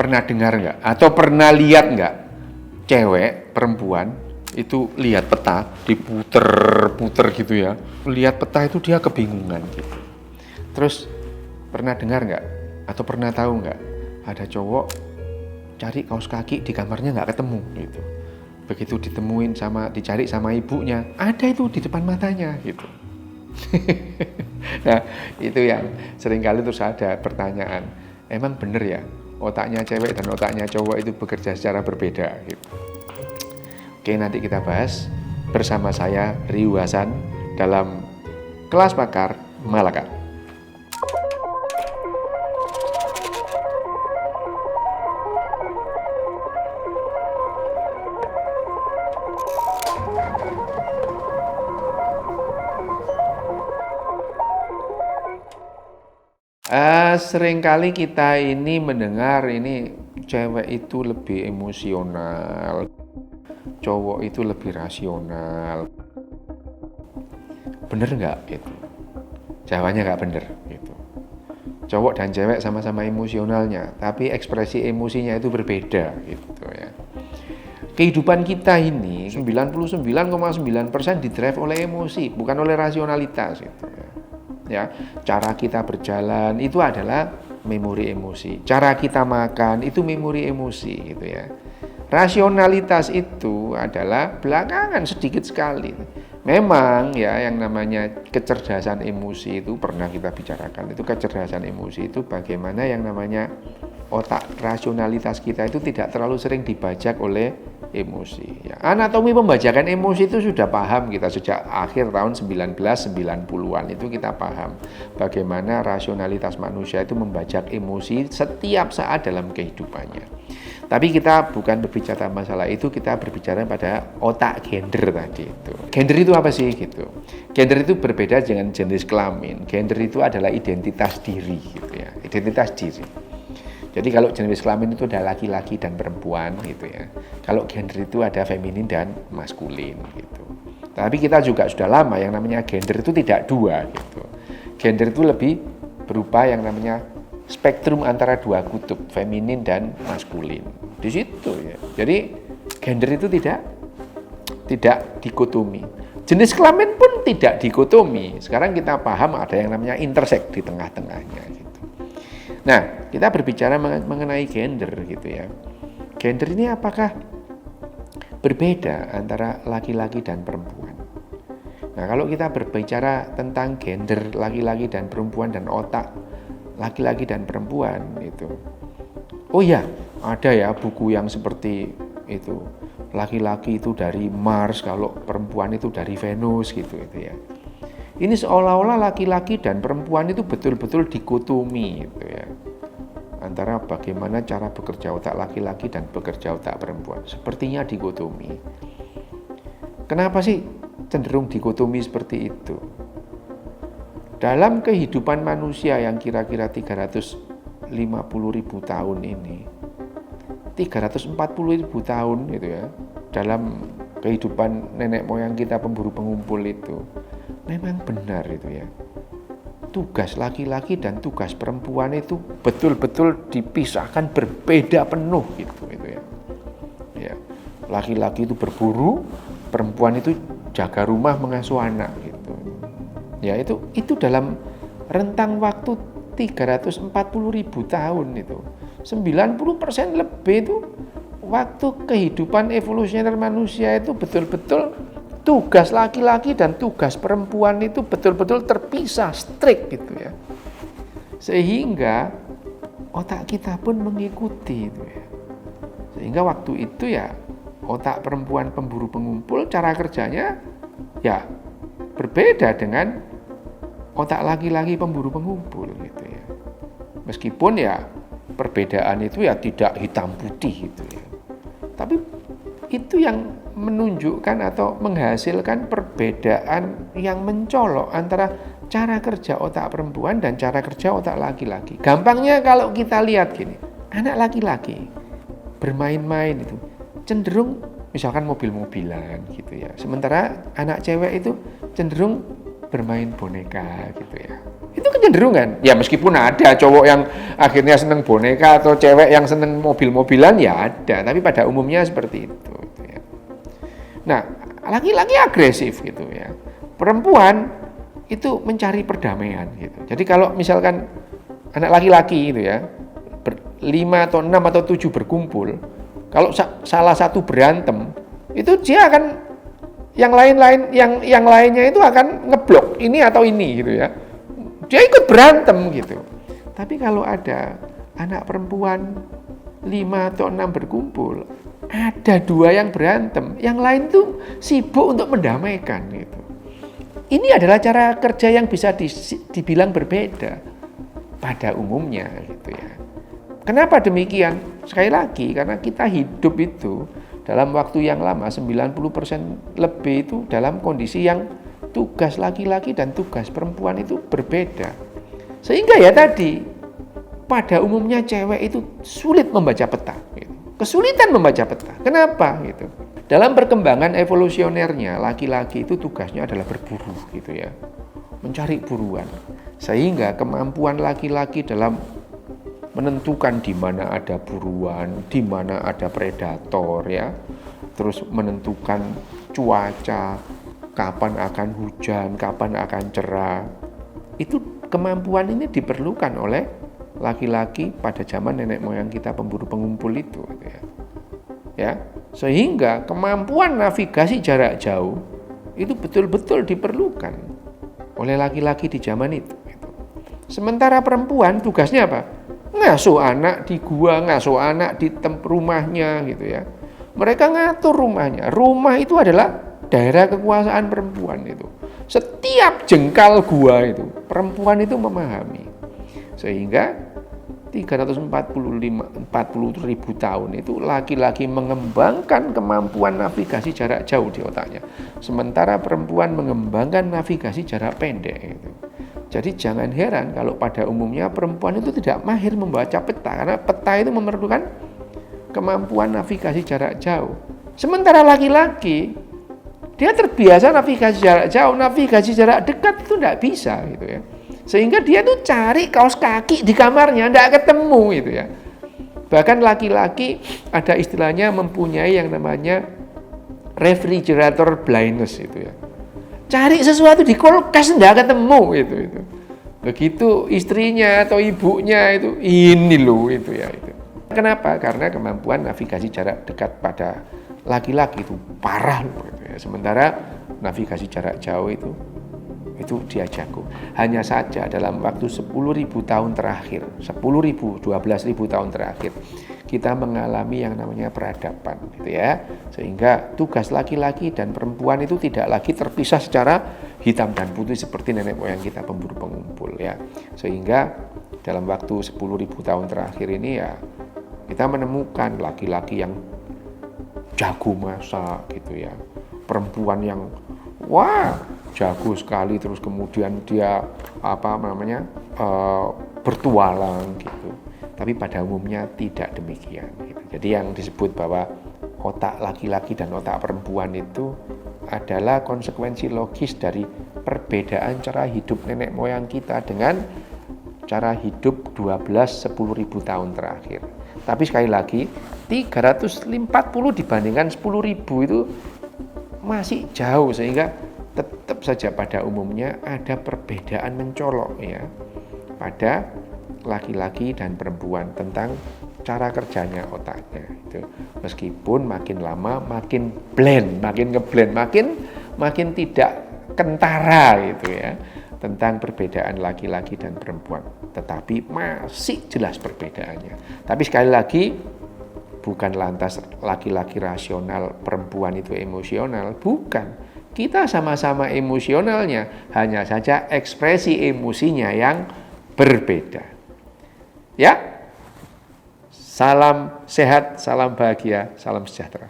Pernah dengar nggak? Atau pernah lihat nggak? Cewek, perempuan, itu lihat peta, diputer-puter gitu ya. Lihat peta itu dia kebingungan gitu. Terus, pernah dengar nggak? Atau pernah tahu nggak? Ada cowok cari kaos kaki di kamarnya nggak ketemu gitu. Begitu dicari sama ibunya, ada itu di depan matanya gitu. Nah, itu yang seringkali terus ada pertanyaan, emang bener ya otaknya cewek dan otaknya cowok itu bekerja secara berbeda gitu. Oke, nanti kita bahas bersama saya Riu Hasan dalam Kelas Pakar Malaka. Seringkali kita ini mendengar ini cewek itu lebih emosional, cowok itu lebih rasional. Bener nggak itu? Jawabannya nggak bener gitu. Cowok dan cewek sama-sama emosionalnya, tapi ekspresi emosinya itu berbeda gitu ya. Kehidupan kita ini 99,9% didrive oleh emosi, bukan oleh rasionalitas gitu ya. Ya, cara kita berjalan itu adalah memori emosi. Cara kita makan itu memori emosi gitu ya. Rasionalitas itu adalah belakangan sedikit sekali. Memang ya yang namanya kecerdasan emosi itu pernah kita bicarakan. Itu kecerdasan emosi itu bagaimana yang namanya otak rasionalitas kita itu tidak terlalu sering dibajak oleh emosi. Ya, anatomi pembajakan emosi itu sudah paham kita sejak akhir tahun 1990-an itu kita paham bagaimana rasionalitas manusia itu membajak emosi setiap saat dalam kehidupannya. Tapi kita bukan berbicara masalah itu, kita berbicara pada otak gender tadi itu. Gender itu apa sih gitu? Gender itu berbeda dengan jenis kelamin. Gender itu adalah identitas diri gitu ya, identitas diri. Jadi kalau jenis kelamin itu ada laki-laki dan perempuan gitu ya. Kalau gender itu ada feminin dan maskulin gitu. Tapi kita juga sudah lama yang namanya gender itu tidak dua gitu. Gender itu lebih berupa yang namanya spektrum antara dua kutub, feminin dan maskulin. Di situ ya. Jadi gender itu tidak dikotomi. Jenis kelamin pun tidak dikotomi. Sekarang kita paham ada yang namanya interseks di tengah-tengahnya gitu. Nah, kita berbicara mengenai gender gitu ya. Gender ini apakah berbeda antara laki-laki dan perempuan? Nah, kalau kita berbicara tentang gender laki-laki dan perempuan dan otak laki-laki dan perempuan itu. Oh ya, ada ya buku yang seperti itu. Laki-laki itu dari Mars, kalau perempuan itu dari Venus gitu ya. Ini seolah-olah laki-laki dan perempuan itu betul-betul dikotomi gitu ya. Antara bagaimana cara bekerja otak laki-laki dan bekerja otak perempuan. Sepertinya dikotomi. Kenapa sih cenderung dikotomi seperti itu? Dalam kehidupan manusia yang kira-kira 350.000 tahun ini, 340.000 tahun gitu ya, dalam kehidupan nenek moyang kita pemburu pengumpul itu, memang benar itu ya. Tugas laki-laki dan tugas perempuan itu betul-betul dipisahkan berbeda penuh gitu ya. Ya. Laki-laki itu berburu, perempuan itu jaga rumah mengasuh anak gitu. Ya itu dalam rentang waktu 340.000 tahun itu. 90% lebih itu waktu kehidupan evolusioner manusia itu betul-betul tugas laki-laki dan tugas perempuan itu betul-betul terpisah, strict gitu ya. Sehingga otak kita pun mengikuti itu ya. Sehingga waktu itu ya otak perempuan pemburu pengumpul cara kerjanya ya berbeda dengan otak laki-laki pemburu pengumpul gitu ya. Meskipun ya perbedaan itu ya tidak hitam putih gitu ya. Tapi itu yang menunjukkan atau menghasilkan perbedaan yang mencolok antara cara kerja otak perempuan dan cara kerja otak laki-laki. Gampangnya kalau kita lihat gini, anak laki-laki bermain-main itu cenderung misalkan mobil-mobilan gitu ya. Sementara anak cewek itu cenderung bermain boneka gitu ya. Itu kecenderungan. Ya meskipun ada cowok yang akhirnya seneng boneka atau cewek yang seneng mobil-mobilan ya ada, tapi pada umumnya seperti itu. Gitu ya. Nah, laki-laki agresif gitu ya. Perempuan itu mencari perdamaian gitu. Jadi kalau misalkan anak laki-laki gitu ya, 5 atau 6 atau 7 berkumpul, kalau salah satu berantem, itu dia akan yang lainnya itu akan ngeblok ini atau ini gitu ya. Dia ikut berantem gitu. Tapi kalau ada anak perempuan 5 atau 6 berkumpul, ada 2 yang berantem, yang lain tuh sibuk untuk mendamaikan gitu. Ini adalah cara kerja yang bisa dibilang berbeda pada umumnya gitu ya. Kenapa demikian? Sekali lagi karena kita hidup itu dalam waktu yang lama 90% lebih itu dalam kondisi yang tugas laki-laki dan tugas perempuan itu berbeda. Sehingga ya tadi, pada umumnya cewek itu sulit membaca peta. Gitu. Kesulitan membaca peta. Kenapa? Gitu. Dalam perkembangan evolusionernya, laki-laki itu tugasnya adalah berburu, gitu ya, mencari buruan. Sehingga kemampuan laki-laki dalam menentukan di mana ada buruan, di mana ada predator, ya, terus menentukan cuaca, kapan akan hujan, kapan akan cerah. Itu kemampuan ini diperlukan oleh laki-laki pada zaman nenek moyang kita pemburu pengumpul itu, ya. Sehingga kemampuan navigasi jarak jauh itu betul-betul diperlukan oleh laki-laki di zaman itu. Sementara perempuan tugasnya apa? Ngasuh anak di gua, ngasuh anak di rumahnya gitu ya. Mereka ngatur rumahnya. Rumah itu adalah daerah kekuasaan perempuan itu. Setiap jengkal gua itu perempuan itu memahami. Sehingga 340 ribu tahun itu laki-laki mengembangkan kemampuan navigasi jarak jauh di otaknya. Sementara perempuan mengembangkan navigasi jarak pendek gitu. Jadi jangan heran kalau pada umumnya perempuan itu tidak mahir membaca peta, karena peta itu memerlukan kemampuan navigasi jarak jauh. Sementara laki-laki dia terbiasa navigasi jarak jauh, navigasi jarak dekat itu tidak bisa gitu ya. Sehingga dia tuh cari kaos kaki di kamarnya tidak ketemu gitu ya. Bahkan laki-laki ada istilahnya mempunyai yang namanya refrigerator blindness itu ya. Cari sesuatu di kulkas enggak ketemu itu. Begitu istrinya atau ibunya itu ini loh itu ya itu. Kenapa? Karena kemampuan navigasi jarak dekat pada laki-laki itu parah loh gitu ya. Sementara navigasi jarak jauh itu dia jago. Hanya saja dalam waktu 10.000 tahun terakhir, 12.000 tahun terakhir, kita mengalami yang namanya peradaban gitu ya. Sehingga tugas laki-laki dan perempuan itu tidak lagi terpisah secara hitam dan putih seperti nenek moyang kita pemburu pengumpul ya. Sehingga dalam waktu 10.000 tahun terakhir ini ya kita menemukan laki-laki yang jago masak gitu ya. Perempuan yang jago sekali, terus kemudian dia bertualang gitu. Tapi pada umumnya tidak demikian gitu. Jadi yang disebut bahwa otak laki-laki dan otak perempuan itu adalah konsekuensi logis dari perbedaan cara hidup nenek moyang kita dengan cara hidup 10.000 tahun terakhir. Tapi sekali lagi 340 dibandingkan 10.000 itu masih jauh, sehingga tetap saja pada umumnya ada perbedaan mencolok ya pada laki-laki dan perempuan tentang cara kerjanya otaknya itu. Meskipun makin lama makin ngeblend, makin tidak kentara gitu ya tentang perbedaan laki-laki dan perempuan, tetapi masih jelas perbedaannya. Tapi sekali lagi bukan lantas laki-laki rasional, perempuan itu emosional, bukan. Kita sama-sama emosionalnya, hanya saja ekspresi emosinya yang berbeda. Ya, salam sehat, salam bahagia, salam sejahtera.